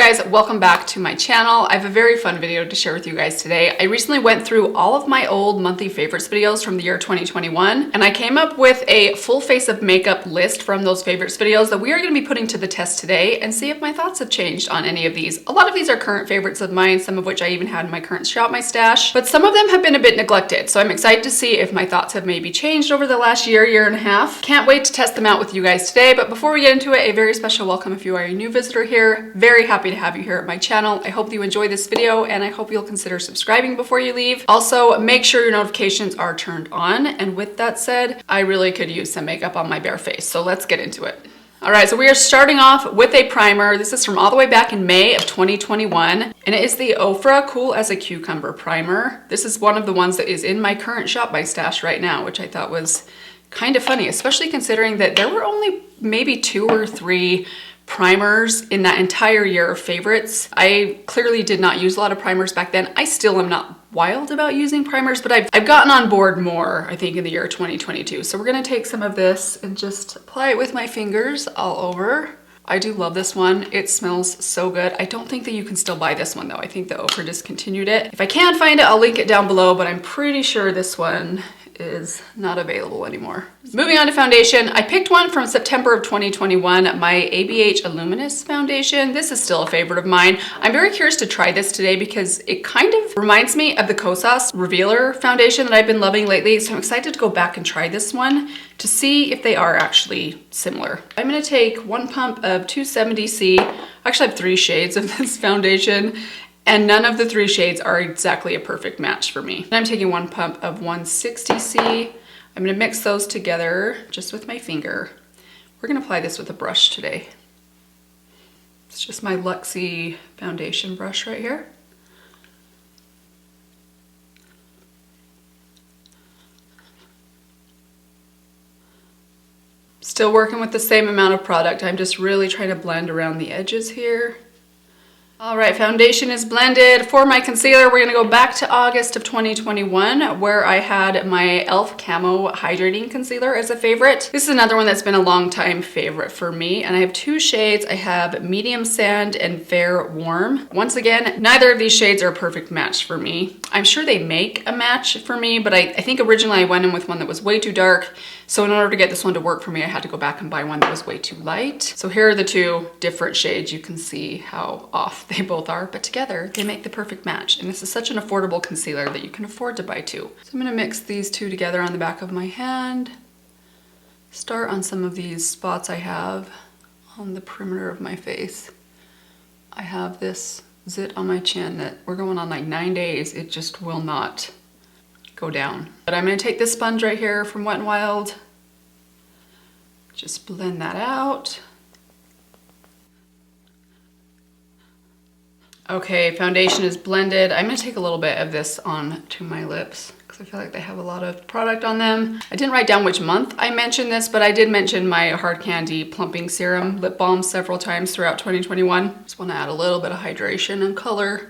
guys, welcome back to my channel. I have a very fun video to share with you guys today. I recently went through all of my old monthly favorites videos from the year 2021, and I came up with a full face of makeup list from those favorites videos that we are going to be putting to the test today and see if my thoughts have changed on any of these. A lot of these are current favorites of mine, some of which I even had in my current Shop My Stash, but some of them have been a bit neglected, so I'm excited to see if my thoughts have maybe changed over the last year and a half. Can't wait to test them out with you guys today, but before we get into it, a very special welcome if you are a new visitor here. Very happy to have you here at my channel. I hope you enjoy this video and I hope you'll consider subscribing before you leave. Also, make sure your notifications are turned on. And with that said, I really could use some makeup on my bare face. So let's get into it. All right, so we are starting off with a primer. This is from all the way back in May of 2021, and it is the Ofra Cool as a Cucumber Primer. This is one of the ones that is in my current Shop My Stash right now, which I thought was kind of funny, especially considering that there were only maybe 2 or 3 primers in that entire year of favorites. I clearly did not use a lot of primers back then. I still am not wild about using primers, but I've gotten on board more, I think, in the year 2022. So we're gonna take some of this and just apply it with my fingers all over. I do love this one. It smells so good. I don't think that you can still buy this one though. I think the Ofra discontinued it. If I can find it, I'll link it down below, but I'm pretty sure this one is not available anymore. Moving on to foundation, I picked one from September of 2021, my ABH Illuminous foundation. This is still a favorite of mine. I'm very curious to try this today because it kind of reminds me of the Kosas Revealer foundation that I've been loving lately. So I'm excited to go back and try this one to see if they are actually similar. I'm gonna take 1 pump of 270C. I actually have 3 shades of this foundation, and none of the 3 shades are exactly a perfect match for me. And I'm taking 1 pump of 160C. I'm gonna mix those together just with my finger. We're gonna apply this with a brush today. It's just my Luxie foundation brush right here. Still working with the same amount of product. I'm just really trying to blend around the edges here. All right, foundation is blended. For my concealer, we're gonna go back to August of 2021, where I had my e.l.f. Camo Hydrating Concealer as a favorite. This is another one that's been a long time favorite for me, and I have 2 shades. I have Medium Sand and Fair Warm. Once again, neither of these shades are a perfect match for me. I'm sure they make a match for me, but I think originally I went in with one that was way too dark, so in order to get this one to work for me, I had to go back and buy one that was way too light. So here are the 2 different shades. You can see how off they both are, but together they make the perfect match. And this is such an affordable concealer that you can afford to buy 2. So I'm gonna mix these 2 together on the back of my hand. Start on some of these spots I have on the perimeter of my face. I have this zit on my chin that we're going on like 9 days. It just will not go down. But I'm gonna take this sponge right here from Wet n Wild. Just blend that out. Okay, foundation is blended. I'm gonna take a little bit of this on to my lips because I feel like they have a lot of product on them. I didn't write down which month I mentioned this, but I did mention my Hard Candy Plumping Serum lip balm several times throughout 2021. Just wanna add a little bit of hydration and color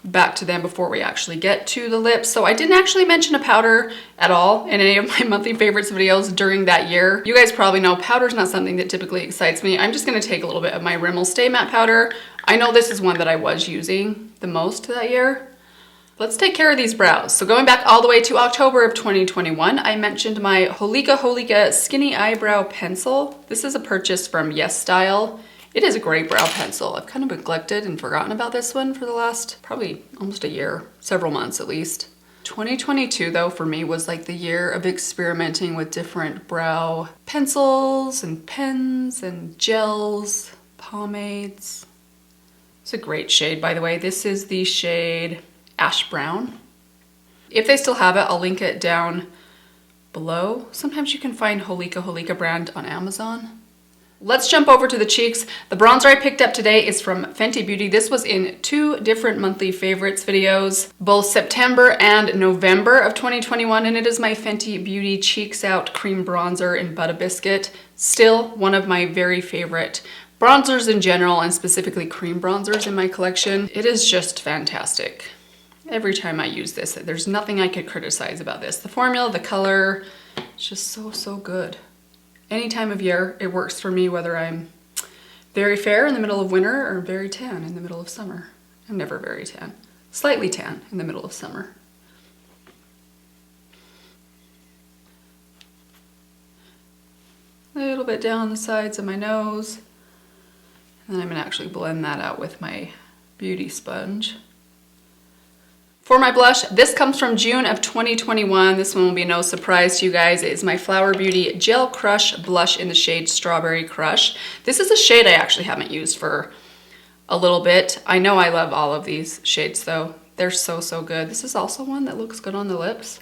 back to them before we actually get to the lips. So I didn't actually mention a powder at all in any of my monthly favorites videos during that year. You guys probably know powder's not something that typically excites me. I'm just gonna take a little bit of my Rimmel Stay Matte powder. I know this is one that I was using the most that year. Let's take care of these brows. So going back all the way to October of 2021, I mentioned my Holika Skinny Eyebrow Pencil. This is a purchase from Yes Style. It is a great brow pencil. I've kind of neglected and forgotten about this one for the last probably almost a year, several months at least. 2022 though for me was like the year of experimenting with different brow pencils and pens and gels, pomades. It's a great shade, by the way. This is the shade Ash Brown. If they still have it, I'll link it down below. Sometimes you can find Holika brand on Amazon. Let's jump over to the cheeks. The bronzer I picked up today is from Fenty Beauty. This was in 2 different monthly favorites videos, both September and November of 2021, and it is my Fenty Beauty Cheeks Out Cream Bronzer in Butter Biscuit. Still one of my very favorite bronzers in general, and specifically cream bronzers in my collection. It is just fantastic. Every time I use this, there's nothing I could criticize about this. The formula, the color, it's just so good. Any time of year, it works for me, whether I'm Very fair in the middle of winter or very tan in the middle of summer? I'm never very tan. Slightly tan in the middle of summer. A little bit down the sides of my nose. And then I'm gonna actually blend that out with my beauty sponge. For my blush, this comes from June of 2021. This one will be no surprise to you guys. It is my Flower Beauty Gel Crush Blush in the shade Strawberry Crush. This is a shade I actually haven't used for a little bit. I know I love all of these shades though. They're so, so good. This is also one that looks good on the lips.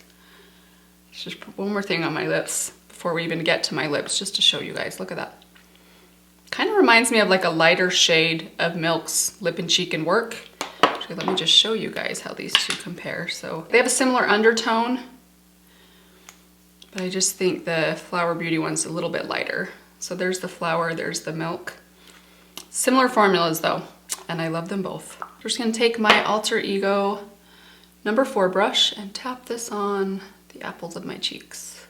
Let's just put one more thing on my lips before we even get to my lips, just to show you guys. Look at that. Kind of reminds me of like a lighter shade of Milk's Lip and Cheek and Work. Actually, let me just show you guys how these two compare. So they have a similar undertone, but I just think the Flower Beauty one's a little bit lighter. So there's the Flower, there's the Milk. Similar formulas though, and I love them both. I'm just gonna take my Alter Ego number 4 brush and tap this on the apples of my cheeks.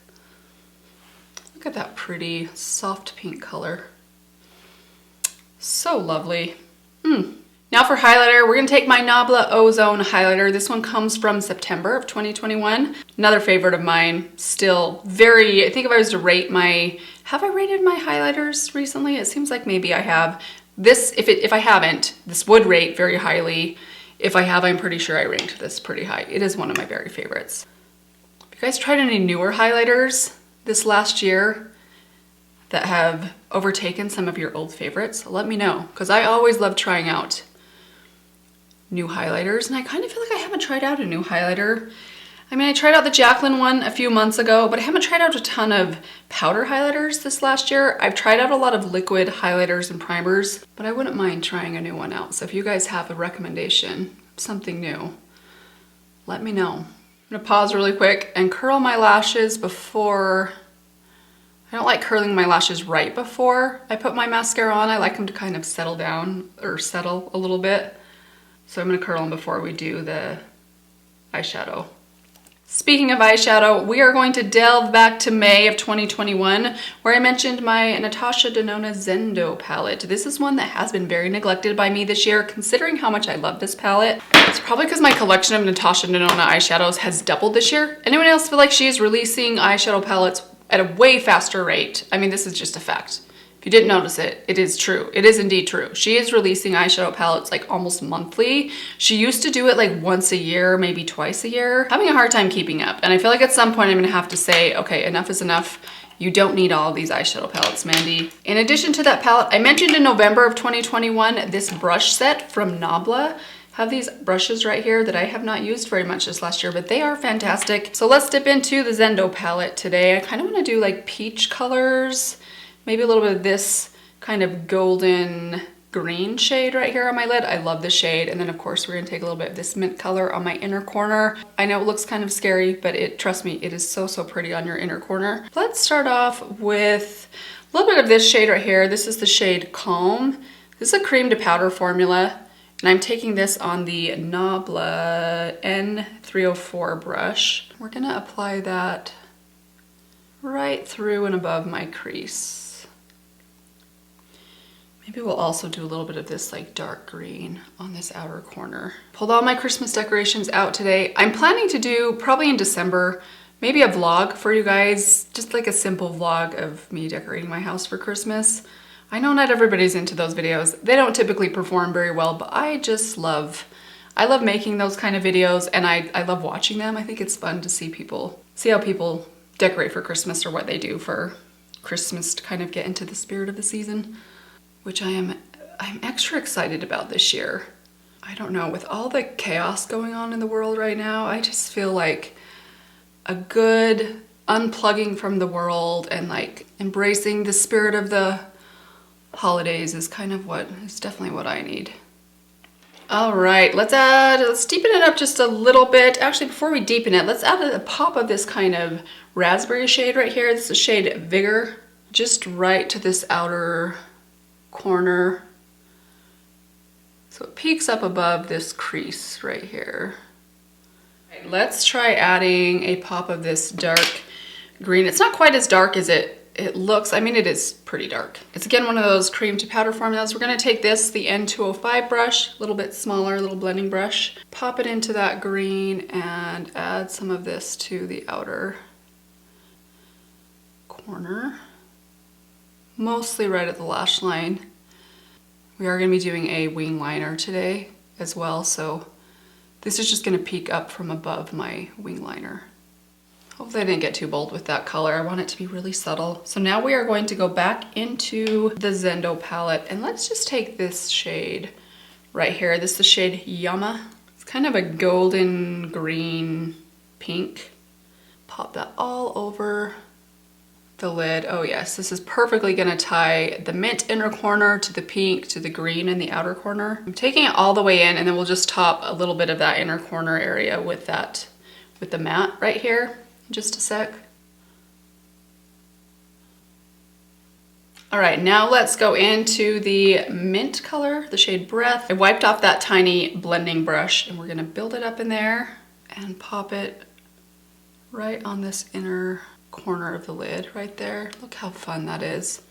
Look at that pretty soft pink color. So lovely. Now for highlighter, we're gonna take my Nabla Ozone highlighter. This one comes from September of 2021. Another favorite of mine, still very, I think if I was to rate have I rated my highlighters recently? It seems like maybe I have. This, if I haven't, this would rate very highly. If I have, I'm pretty sure I ranked this pretty high. It is one of my very favorites. Have you guys tried any newer highlighters this last year that have overtaken some of your old favorites? Let me know, because I always love trying out new highlighters, and I kind of feel like I haven't tried out a new highlighter. I mean, I tried out the Jaclyn one a few months ago, but I haven't tried out a ton of powder highlighters this last year. I've tried out a lot of liquid highlighters and primers, but I wouldn't mind trying a new one out. So if you guys have a recommendation, something new, let me know. I'm gonna pause really quick and curl my lashes before. I don't like curling my lashes right before I put my mascara on. I like them to kind of settle down or settle a little bit. So I'm gonna curl them before we do the eyeshadow. Speaking of eyeshadow, we are going to delve back to May of 2021, where I mentioned my Natasha Denona Zendo palette. This is one that has been very neglected by me this year, considering how much I love this palette. It's probably because my collection of Natasha Denona eyeshadows has doubled this year. Anyone else feel like she is releasing eyeshadow palettes at a way faster rate? I mean, this is just a fact. If you didn't notice it, it is true. It is indeed true. She is releasing eyeshadow palettes like almost monthly. She used to do it like once a year, maybe twice a year. Having a hard time keeping up. And I feel like at some point I'm gonna have to say, okay, enough is enough. You don't need all of these eyeshadow palettes, Mandy. In addition to that palette, I mentioned in November of 2021, this brush set from Nabla. Have these brushes right here that I have not used very much this last year, but they are fantastic. So let's dip into the Zendo palette today. I kind of want to do like peach colors, maybe a little bit of this kind of golden green shade right here on my lid. I love this shade. And then of course we're gonna take a little bit of this mint color on my inner corner. I know it looks kind of scary, but trust me, it is so, so pretty on your inner corner. Let's start off with a little bit of this shade right here. This is the shade Calm. This is a cream to powder formula. And I'm taking this on the Nabla N304 brush. We're gonna apply that right through and above my crease. Maybe we'll also do a little bit of this like dark green on this outer corner. Pulled all my Christmas decorations out today. I'm planning to do, probably in December, maybe a vlog for you guys, just like a simple vlog of me decorating my house for Christmas. I know not everybody's into those videos. They don't typically perform very well, but I love making those kind of videos, and I love watching them. I think it's fun to see how people decorate for Christmas or what they do for Christmas to kind of get into the spirit of the season, which I'm extra excited about this year. I don't know, with all the chaos going on in the world right now, I just feel like a good unplugging from the world and like embracing the spirit of the holidays is definitely what I need. All right, let's deepen it up just a little bit. Actually, before we deepen it, let's add a pop of this kind of raspberry shade right here. This is shade Vigor, just right to this outer corner. So it peaks up above this crease right here. Let's try adding a pop of this dark green. It's not quite as dark as it it looks, I mean, it is pretty dark. It's again one of those cream to powder formulas. We're gonna take this, the N205 brush, a little bit smaller, little blending brush, pop it into that green and add some of this to the outer corner, mostly right at the lash line. We are gonna be doing a wing liner today as well, so this is just gonna peek up from above my wing liner. Hopefully I didn't get too bold with that color. I want it to be really subtle. So now we are going to go back into the Zendo palette, and let's just take this shade right here. This is the shade Yama. It's kind of a golden green pink. Pop that all over the lid. Oh yes, this is perfectly gonna tie the mint inner corner to the pink to the green in the outer corner. I'm taking it all the way in, and then we'll just top a little bit of that inner corner area with that, with the matte right here. Just a sec. All right, now let's go into the mint color, the shade Breath. I wiped off that tiny blending brush, and we're gonna build it up in there and pop it right on this inner corner of the lid right there. Look how fun that is.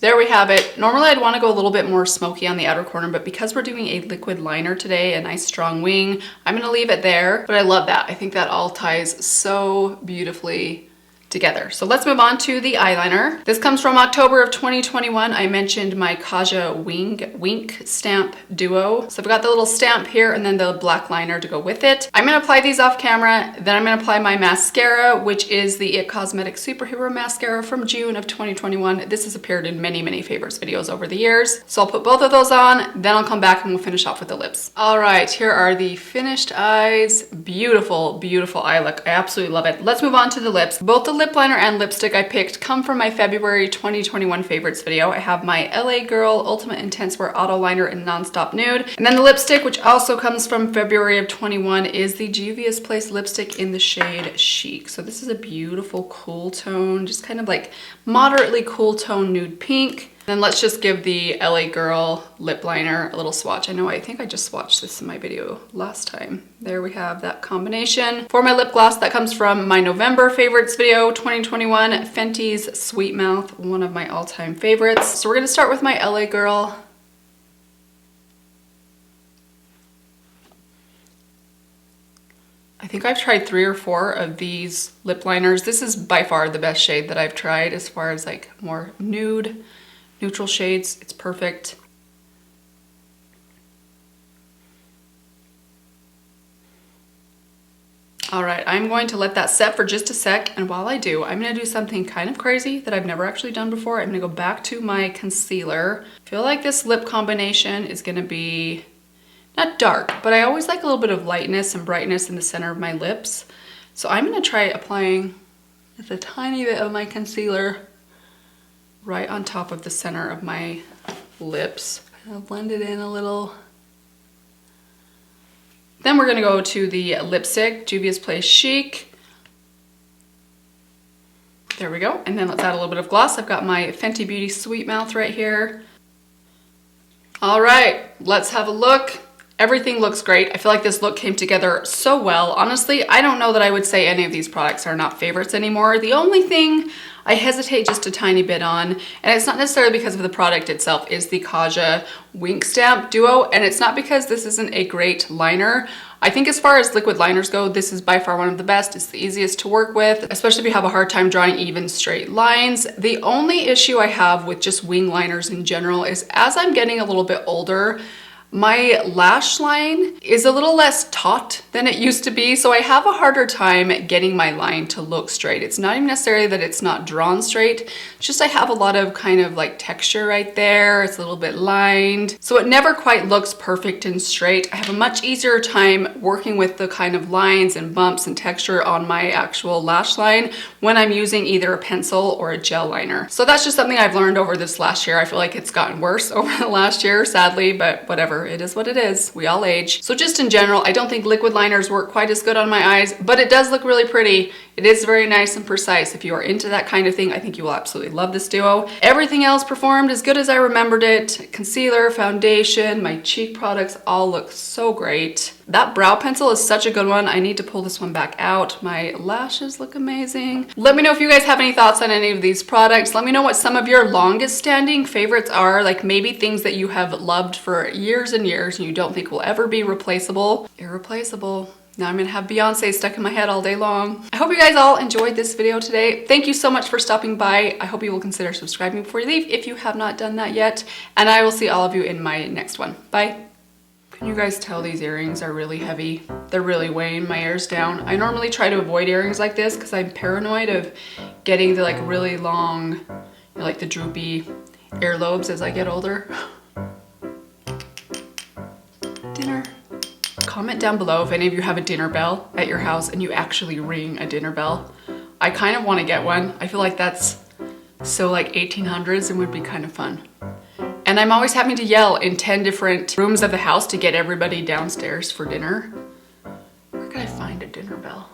There we have it. Normally I'd want to go a little bit more smoky on the outer corner, but because we're doing a liquid liner today, a nice strong wing, I'm going to leave it there. But I love that. I think that all ties so beautifully together. So let's move on to the eyeliner. This comes from October of 2021. I mentioned my Kaja Wink Stamp Duo. So I've got the little stamp here and then the black liner to go with it. I'm gonna apply these off camera, then I'm gonna apply my mascara, which is the It Cosmetics Superhero Mascara from June of 2021. This has appeared in many, many favorites videos over the years. So I'll put both of those on, then I'll come back and we'll finish off with the lips. All right, here are the finished eyes. Beautiful, beautiful eye look. I absolutely love it. Let's move on to the lips. Both the lip liner and lipstick I picked come from my February 2021 favorites video. I have my LA Girl Ultimate Intense Wear Auto Liner in Nonstop Nude. And then the lipstick, which also comes from February of 21, is the Juvia's Place lipstick in the shade Chic. So this is a beautiful cool tone, just kind of like moderately cool tone nude pink. Then let's just give the LA Girl lip liner a little swatch. I think I just swatched this in my video last time. There we have that combination. For my lip gloss, that comes from my November favorites video, 2021, Fenty's Sweet Mouth, one of my all-time favorites. So we're gonna start with my LA Girl. I think I've tried 3 or 4 of these lip liners. This is by far the best shade that I've tried as far as like more nude, neutral shades. It's perfect. All right, I'm going to let that set for just a sec, and while I do, I'm gonna do something kind of crazy that I've never actually done before. I'm gonna go back to my concealer. I feel like this lip combination is gonna be not dark, but I always like a little bit of lightness and brightness in the center of my lips. So I'm gonna try applying just a tiny bit of my concealer right on top of the center of my lips. I'll blend it in a little. Then we're gonna go to the lipstick, Juvia's Place Chic. There we go. And then let's add a little bit of gloss. I've got my Fenty Beauty Sweet Mouth right here. All right, let's have a look. Everything looks great. I feel like this look came together so well. Honestly, I don't know that I would say any of these products are not favorites anymore. The only thing I hesitate just a tiny bit on, and it's not necessarily because of the product itself, is the Kaja Wink Stamp Duo. And it's not because this isn't a great liner. I think as far as liquid liners go, this is by far one of the best. It's the easiest to work with, especially if you have a hard time drawing even straight lines. The only issue I have with just wing liners in general is as I'm getting a little bit older, my lash line is a little less taut than it used to be, so I have a harder time getting my line to look straight. It's not even necessarily that it's not drawn straight, it's just I have a lot of kind of like texture right there. It's a little bit lined, so it never quite looks perfect and straight. I have a much easier time working with the kind of lines and bumps and texture on my actual lash line when I'm using either a pencil or a gel liner. So that's just something I've learned over this last year. I feel like it's gotten worse over the last year, sadly, but whatever. whatever, it is what it is. We all age. So just in general, I don't think liquid liners work quite as good on my eyes, but it does look really pretty. It is very nice and precise. If you are into that kind of thing, I think you will absolutely love this duo. Everything else performed as good as I remembered it. Concealer, foundation, my cheek products all look so great. That brow pencil is such a good one. I need to pull this one back out. My lashes look amazing. Let me know if you guys have any thoughts on any of these products. Let me know what some of your longest standing favorites are, like maybe things that you have loved for years and years and you don't think will ever be replaceable. Irreplaceable. Now I'm gonna have Beyonce stuck in my head all day long. I hope you guys all enjoyed this video today. Thank you so much for stopping by. I hope you will consider subscribing before you leave if you have not done that yet. And I will see all of you in my next one. Bye. Can you guys tell these earrings are really heavy? They're really weighing my ears down. I normally try to avoid earrings like this because I'm paranoid of getting the like really long, you know, like the droopy earlobes as I get older. Dinner. Comment down below if any of you have a dinner bell at your house and you actually ring a dinner bell. I kind of want to get one. I feel like that's so like 1800s and would be kind of fun. And I'm always having to yell in 10 different rooms of the house to get everybody downstairs for dinner. Where could I find a dinner bell?